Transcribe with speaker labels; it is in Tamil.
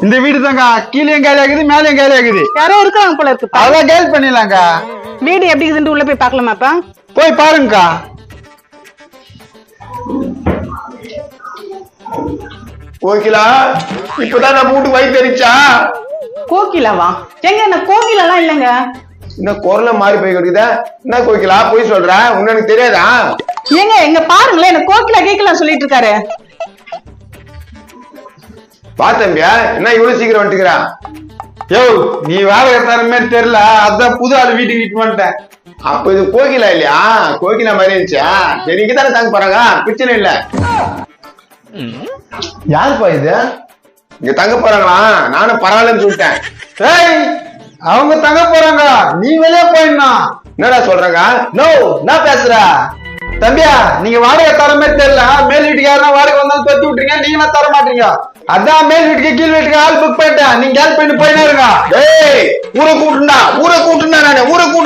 Speaker 1: இந்த வீடு தாங்க கீழேயும் காலி ஆகுது மேலேயும் காலி ஆகுது.
Speaker 2: யாரோ இருக்காங்க போல இருக்கு.
Speaker 1: அதான் கேள் பண்ணிடலாங்க.
Speaker 2: வீடு எப்படி இருக்குதுன்னு உள்ள போய் பாக்கலாமாப்பா?
Speaker 1: போய் பாருங்கக்கா.
Speaker 3: கோகிலா, இப்பதான் நம்ம வீட்டுக்கு வயிற்று தெரிச்சா?
Speaker 2: கோகிலாவா? எங்க என்ன கோகிலெல்லாம் இல்லங்க.
Speaker 3: என்ன குரல மாறி போய் கிடக்குதா? என்ன கோகிலா போய் சொல்ற? உனக்கு தெரியாதா?
Speaker 2: ஏங்க எங்க பாருங்களேன், என்ன கோகிலா கேக்கலா சொல்லிட்டு இருக்காரு.
Speaker 3: பாத்தம்பியா என்ன இவ்வளவு சீக்கிரம் வந்துட்டுக்கிறா?
Speaker 1: யோ நீ வேலை தர மாதிரி தெரியல, அதான் புது ஆள் வீட்டுக்கு வீட்டு வந்துட்டேன்.
Speaker 3: அப்ப இது கோகிலா இல்லையா? கோகிலா மாதிரி இருந்துச்சா? சரி இங்க தானே தங்க போறாங்க, பிரச்சனை இல்ல. யாருப்பா இது? இங்க தங்க போறாங்களா? நானும் பரவாயில்லன்னு சொல்லிட்டேன்.
Speaker 1: ஏய் அவங்க தங்க போறாங்க, நீ வெளியே போயிடணும்.
Speaker 3: என்னடா சொல்றாங்க?
Speaker 1: நோ நான் பேசுற தம்பியா, நீங்க வாடகை தர மாதிரி தெரியல. மேல் வீட்டுக்கு யாருன்னா வாடகை வந்தாலும் தட்டி விட்டுறீங்க, நீங்களா தர மாட்டீங்க. அதான் மேல் வீட்டுக்கு கீழ் வீட்டுக்கு ஆள் புக் பண்ணிட்டேன், நீங்க கேள் பண்ணி போயினா இருங்க.
Speaker 3: ஏய் ஊரை கூட்டுண்டா, ஊரை கூட்டுண்டா, நானு ஊரை கூட்டு